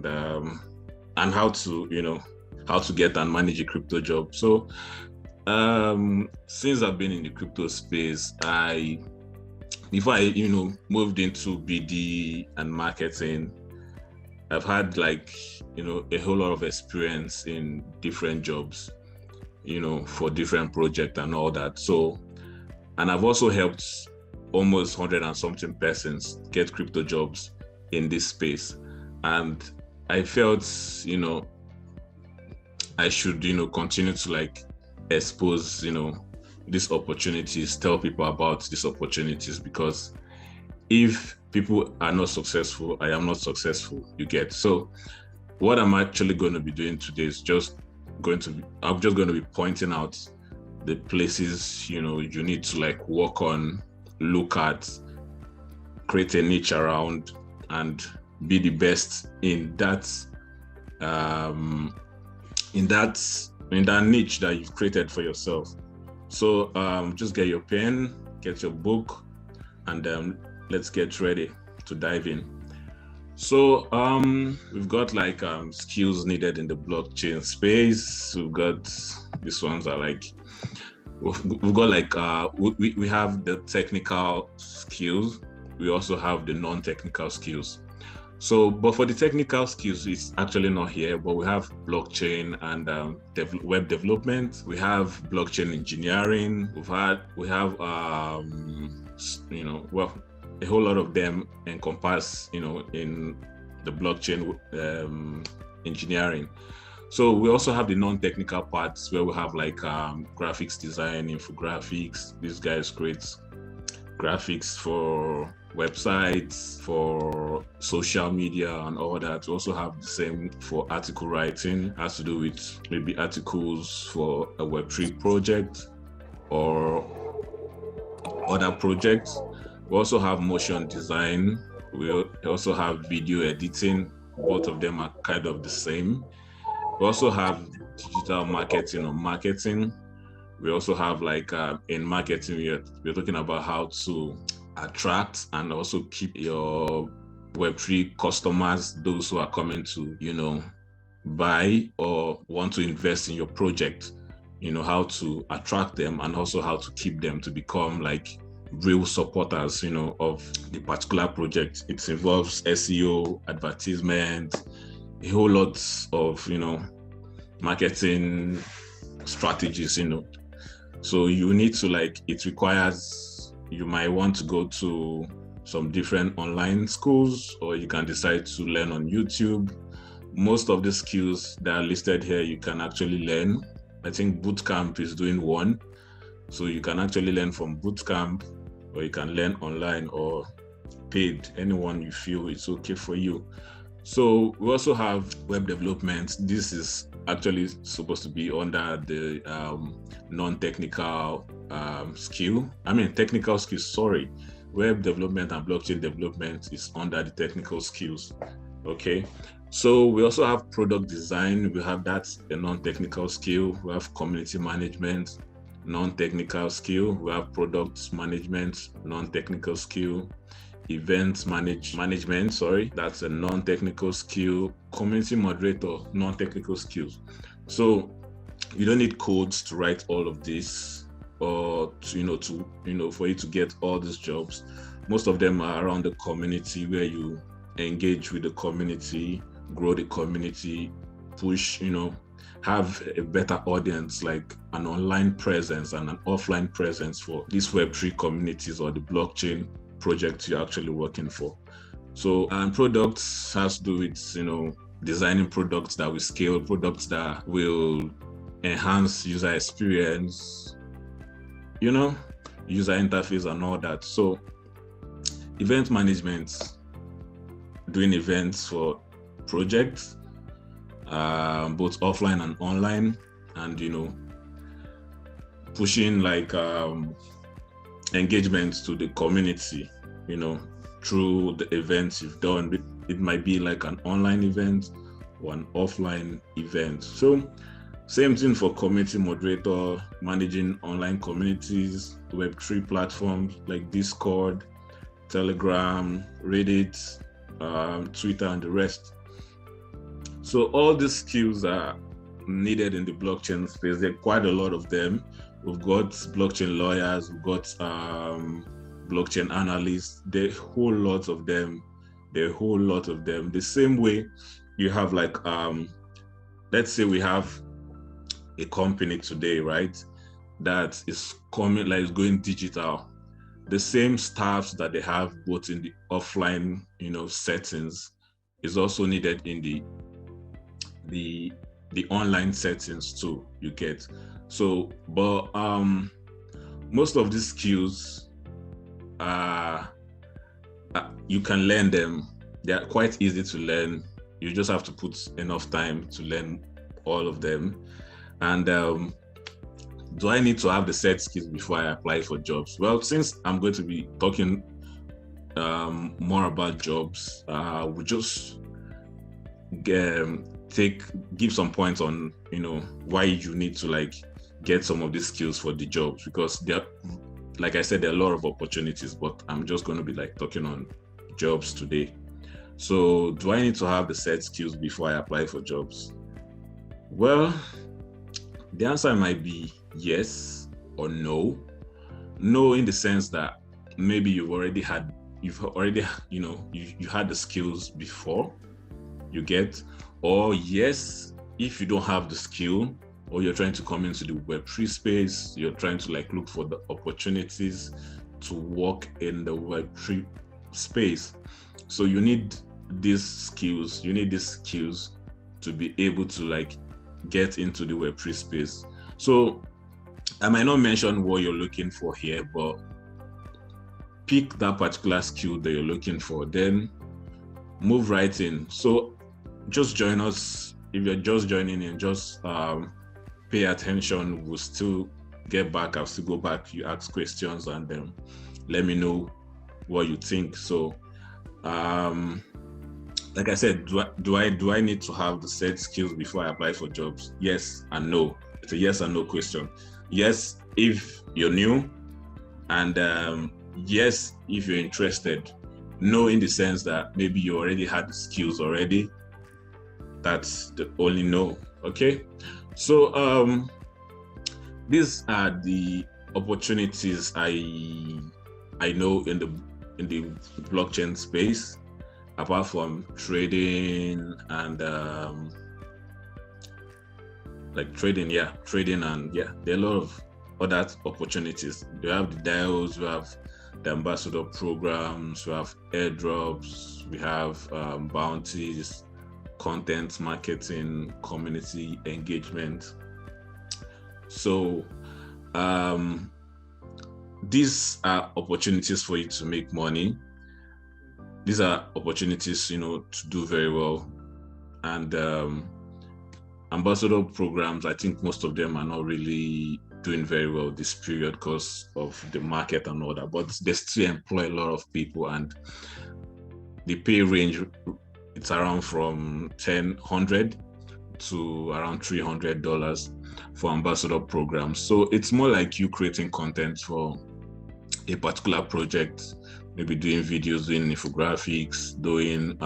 um, and how to, how to get and manage a crypto job. So since I've been in the crypto space, before I, moved into BD and marketing, I've had like, a whole lot of experience in different jobs, for different projects and all that. So, and I've also helped almost 100 and something persons get crypto jobs in this space. And I felt, I should, continue to like expose, these opportunities, tell people about these opportunities, because if people are not successful, I am not successful, you get. So what I'm actually going to be doing today is I'm just going to be pointing out the places, you need to like work on, look at, create a niche around, and be the best in that niche that you've created for yourself. So just get your pen, get your book, and let's get ready to dive in. So we've got like skills needed in the blockchain space. We've got, these ones are like, we've got like, we have the technical skills. We also have the non-technical skills. So, but for the technical skills, it's actually not here, but we have blockchain and web development. We have blockchain engineering. We have a whole lot of them encompass, in the blockchain engineering. So we also have the non-technical parts where we have like graphics design, infographics. These guys create graphics for websites, for social media and all that. We also have the same for article writing, has to do with maybe articles for a Web3 project or other projects. We also have motion design. We also have video editing. Both of them are kind of the same. We also have digital marketing or marketing. We also have like in marketing, we're talking about how to attract and also keep your Web3 customers, those who are coming to, buy or want to invest in your project, how to attract them and also how to keep them to become like real supporters, of the particular project. It involves SEO, advertisement, a whole lot of, marketing strategies, So you need to like, it requires, you might want to go to some different online schools, or you can decide to learn on YouTube. Most of the skills that are listed here, you can actually learn. I think Bootcamp is doing one. So you can actually learn from Bootcamp, or you can learn online or paid, anyone you feel it's okay for you. So we also have web development. This is actually supposed to be under the non-technical technical skills, sorry. Web development and blockchain development is under the technical skills, okay? So we also have product design. We have that, a non-technical skill. We have community management, non-technical skill. We have product management, non-technical skill. Event management, sorry, that's a non-technical skill. Community moderator, non-technical skills. So you don't need codes to write all of this, or for you to get all these jobs. Most of them are around the community, where you engage with the community, grow the community, push, have a better audience, like an online presence and an offline presence for these Web3 communities or the blockchain project you're actually working for. So, and products has to do with, designing products that will scale, products that will enhance user experience, user interface and all that. So event management, doing events for projects, both offline and online, and, pushing like engagement to the community, through the events you've done. It might be like an online event or an offline event. So same thing for community moderator, managing online communities, Web3 platforms like Discord, Telegram, Reddit, Twitter, and the rest. So all these skills are needed in the blockchain space. There are quite a lot of them. We've got blockchain lawyers, we've got blockchain analysts. There are a whole lot of them. The same way you have like, let's say we have a company today, right, that is coming, like, going digital. The same staffs that they have both in the offline, settings is also needed in the online settings too, you get. So, but most of these skills you can learn them. They are quite easy to learn. You just have to put enough time to learn all of them. And do I need to have the set skills before I apply for jobs? Well, since I'm going to be talking more about jobs, we'll just give some points on why you need to like get some of these skills for the jobs, because like I said, there are a lot of opportunities, but I'm just going to be like talking on jobs today. So do I need to have the set skills before I apply for jobs? Well, the answer might be yes or no. No, in the sense that maybe you had the skills before, you get. Or yes, if you don't have the skill, or you're trying to come into the Web3 space, you're trying to like look for the opportunities to work in the Web3 space. So you need these skills. You need these skills to be able to like get into the Web3 space. So I might not mention what you're looking for here, but pick that particular skill that you're looking for, then move right in. So just join us. If you're just joining in, just pay attention. We'll still get back. I'll still go back. You ask questions and then let me know what you think. So like I said, do I need to have the set skills before I apply for jobs? Yes and no. It's a yes and no question. Yes, if you're new, and yes, if you're interested. No, in the sense that maybe you already had the skills already. That's the only no. Okay. So these are the opportunities I know in the blockchain space, apart from trading and trading and there are a lot of other opportunities. We have the DAOs, we have the ambassador programs, we have airdrops, we have bounties, content marketing, community engagement. So these are opportunities for you to make money. These are opportunities, to do very well. And ambassador programs, I think most of them are not really doing very well this period because of the market and all that, but they still employ a lot of people, and the pay range, it's around from $100 to around $300 for ambassador programs. So it's more like you creating content for a particular project, maybe doing videos, doing infographics, doing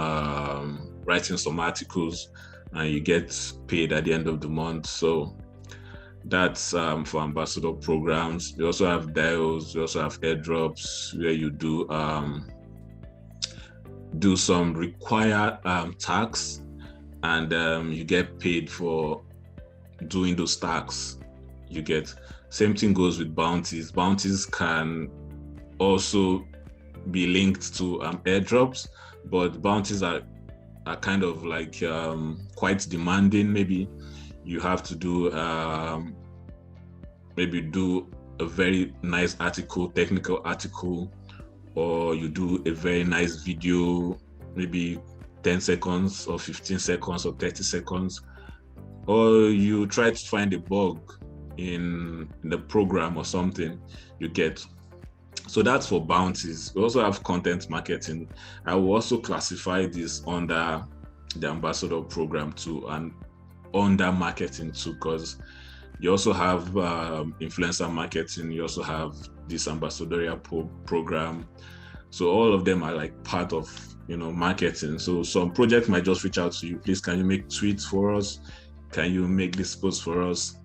writing some articles, and you get paid at the end of the month. So that's for ambassador programs. We also have DAOs, we also have airdrops where you do some required tasks, and you get paid for doing those tasks. You get, same thing goes with bounties. Bounties can also be linked to airdrops, but bounties are kind of like quite demanding. Maybe you have to do a very nice article, technical article, or you do a very nice video, maybe 10 seconds or 15 seconds or 30 seconds, or you try to find a bug in the program or something, you get. So that's for bounties. We also have content marketing. I will also classify this under the ambassador program too, and under marketing too, because you also have influencer marketing. You also have this ambassadorial program. So all of them are like part of marketing. So some projects might just reach out to you. Please, can you make tweets for us? Can you make this post for us?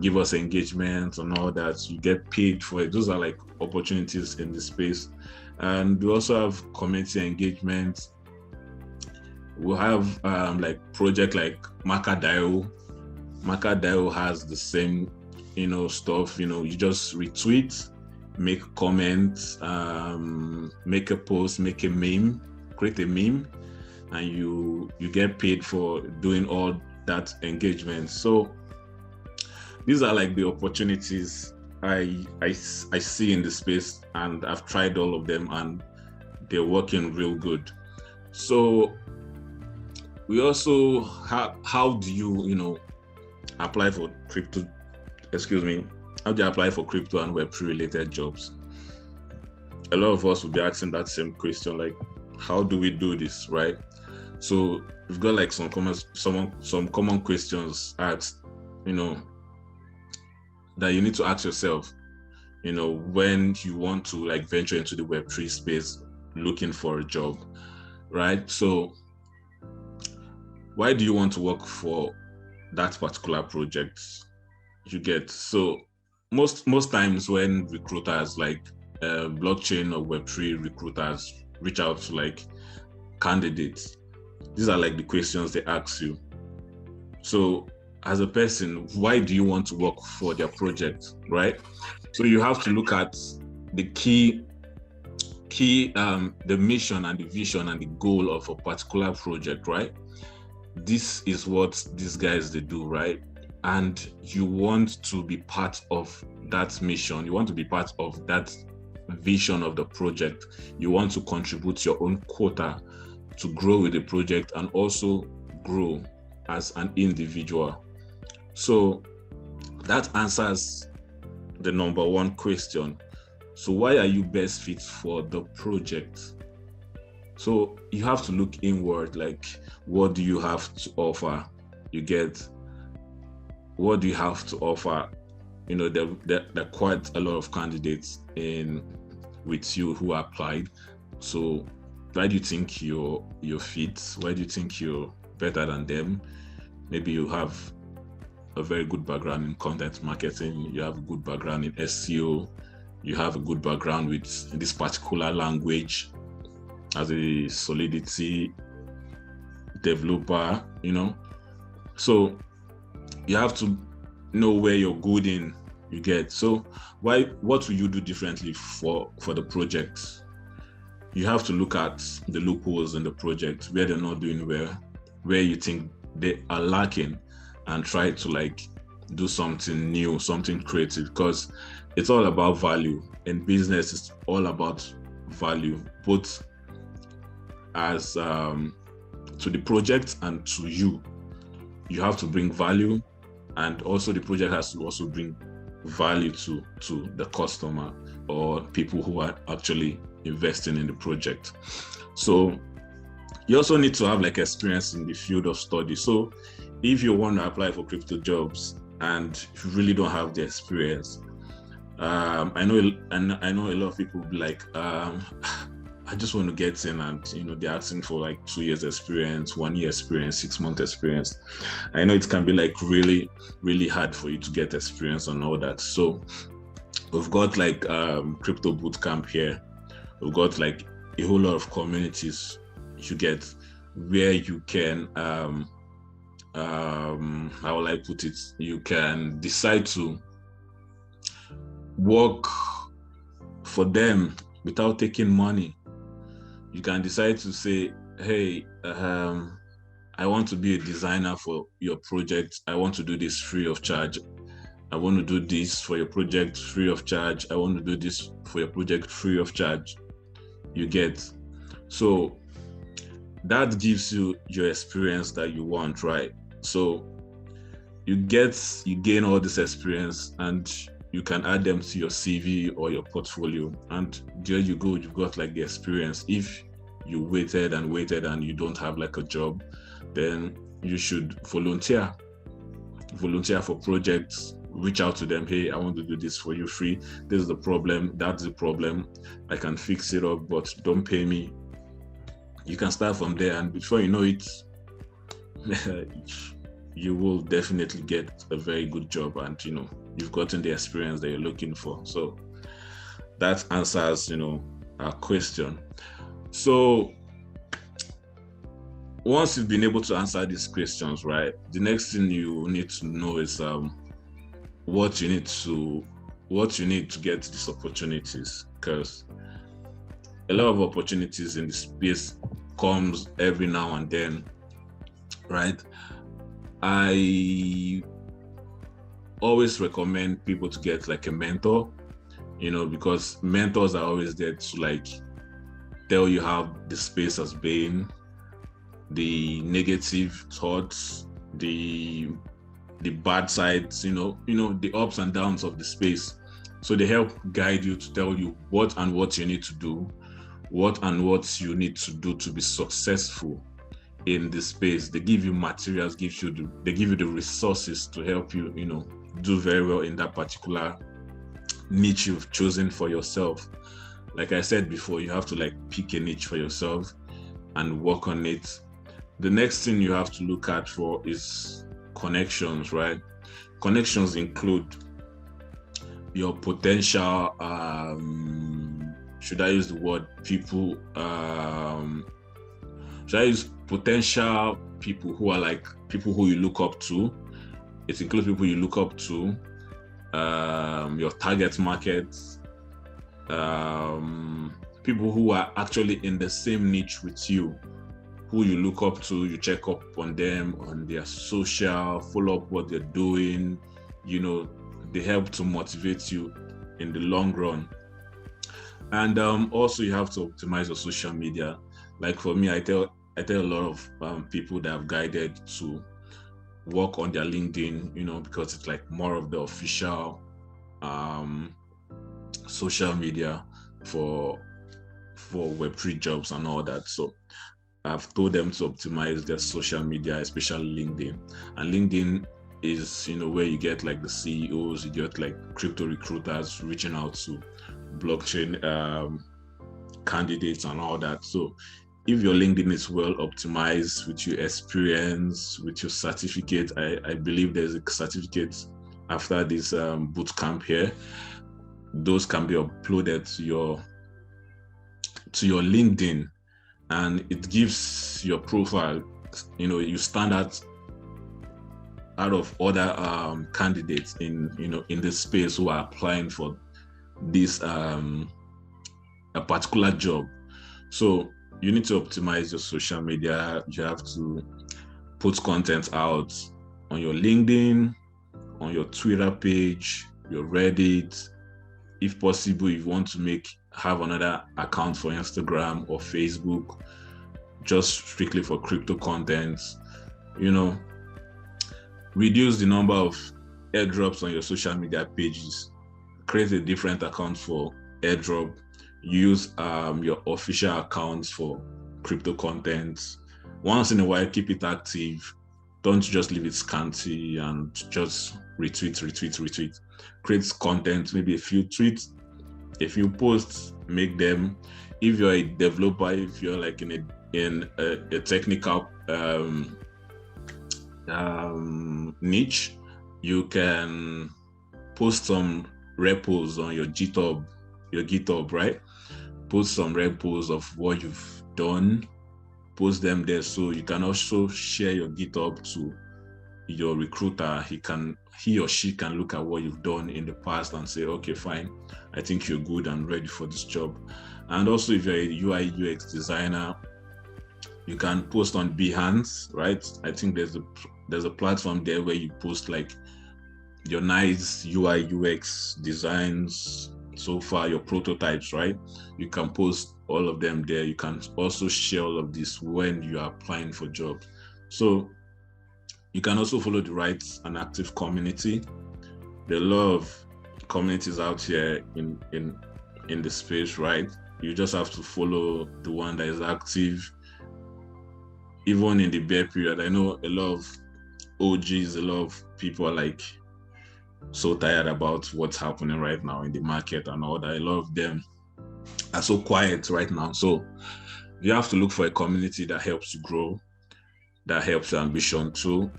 Give us engagement and all that. You get paid for it. Those are like opportunities in the space. And we also have community engagement. We'll have like project like Macadao. Macadao has the same, stuff. You just retweet, make comments, make a post, make a meme, create a meme, and you get paid for doing all that engagement. So these are like the opportunities I see in the space, and I've tried all of them, and they're working real good. So we also have, how do you apply for crypto? How do you apply for crypto and Web3 related jobs? A lot of us will be asking that same question, like, how do we do this, right? So we've got like some common questions asked, that you need to ask yourself, when you want to like venture into the Web3 space, looking for a job, right? So why do you want to work for that particular project? You get, so most times when recruiters like blockchain or Web3 recruiters reach out to like candidates, these are like the questions they ask you. So as a person, why do you want to work for their project, right? So you have to look at the key the mission and the vision and the goal of a particular project, right? This is what these guys they do, right? And you want to be part of that mission. You want to be part of that vision of the project. You want to contribute your own quota to grow with the project and also grow as an individual. So that answers the number one question. So why are you best fit for the project? So you have to look inward, like, what do you have to offer? You get, what do you have to offer? There are quite a lot of candidates with you who applied. So why do you think you're fit? Why do you think you're better than them? Maybe you have a very good background in content marketing, you have a good background in SEO, you have a good background with this particular language as a Solidity developer, So you have to know where you're good in, you get. So what will you do differently for the project? You have to look at the loopholes in the project, where they're not doing well, where you think they are lacking, and try to like do something new, something creative, because it's all about value. In business, it's all about value, both as to the project and to you. You have to bring value, and also the project has to also bring value to the customer or people who are actually investing in the project. So you also need to have like experience in the field of study. So if you want to apply for crypto jobs and you really don't have the experience, I know a lot of people will be like, I just want to get in, and they're asking for like 2 years experience, 1 year experience, 6 month experience. I know it can be like really, really hard for you to get experience and all that. So we've got like crypto bootcamp here. We've got like a whole lot of communities you get where you can how will I put it? You can decide to work for them without taking money. You can decide to say, hey, I want to be a designer for your project. I want to do this free of charge. I want to do this for your project free of charge. I want to do this for your project free of charge. You get. So that gives you your experience that you want, right? So you gain all this experience, and you can add them to your CV or your portfolio, and there you go, you've got like the experience. If you waited and you don't have like a job, then you should volunteer for projects. Reach out to them. Hey, I want to do this for you free. This is the problem, that's the problem, I can fix it up, but don't pay me. you can start from there, and before you know it, you will definitely get a very good job, and you've gotten the experience that you're looking for. So that answers our question. So once you've been able to answer these questions, right, the next thing you need to know is what you need to get these opportunities, because a lot of opportunities in the space comes every now and then, right? I always recommend people to get like a mentor, because mentors are always there to like tell you how the space has been, the negative thoughts, the bad sides, the ups and downs of the space. So they help guide you to tell you what you need to do, what you need to do to be successful in this space. They give you materials, they give you the resources to help you, do very well in that particular niche you've chosen for yourself. Like I said before, you have to like pick a niche for yourself and work on it. The next thing you have to look at for is connections, right? Connections include your potential, should I use the word people? Should I use potential people who are like people who you look up to? It includes people you look up to, your target market, people who are actually in the same niche with you, who you look up to, you check up on them, on their social, follow up what they're doing, they help to motivate you in the long run. And also you have to optimize your social media. Like for me, I tell a lot of people that I've guided to work on their LinkedIn, because it's like more of the official social media for Web3 jobs and all that. So I've told them to optimize their social media, especially LinkedIn. And LinkedIn is, where you get like the CEOs, you get like crypto recruiters reaching out to blockchain candidates and all that. So if your LinkedIn is well optimized with your experience, with your certificate, I believe there's a certificate after this bootcamp here. Those can be uploaded to your LinkedIn, and it gives your profile, you stand out of other candidates in this space who are applying for this a particular job. So you need to optimize your social media. You have to put content out on your LinkedIn, on your Twitter page, your Reddit. If possible, if you want to have another account for Instagram or Facebook, just strictly for crypto content, reduce the number of airdrops on your social media pages. Create a different account for airdrop. Use your official accounts for crypto content. Once in a while, keep it active. Don't just leave it scanty and just retweet. Create content, maybe a few tweets, a few posts, make them. If you're a developer, if you're like in a technical niche, you can post some repos on your GitHub, right? Post some repos of what you've done, post them there, so you can also share your GitHub to your recruiter. He or she can look at what you've done in the past and say, okay, fine, I think you're good and ready for this job. And also, if you're a UI UX designer, you can post on Behance, right? I think there's a platform there where you post like your nice UI UX designs so far, your prototypes, right? You can post all of them there. You can also share all of this when you are applying for jobs. So you can also follow the right and active community. There are a lot of communities out here in the space, right? You just have to follow the one that is active. Even in the bear period, I know a lot of OGs, a lot of people are like so tired about what's happening right now in the market and all that. A lot of them are so quiet right now. So You have to look for a community that helps you grow, that helps your ambition too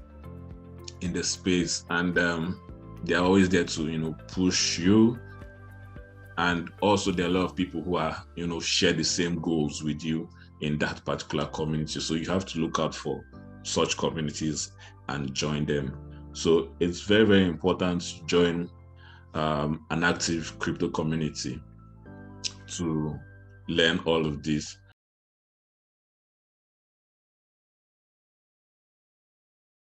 in the space, and they're always there to push you. And also there are a lot of people who are share the same goals with you in that particular community. So you have to look out for such communities and join them. So it's very, very important to join an active crypto community to learn all of this.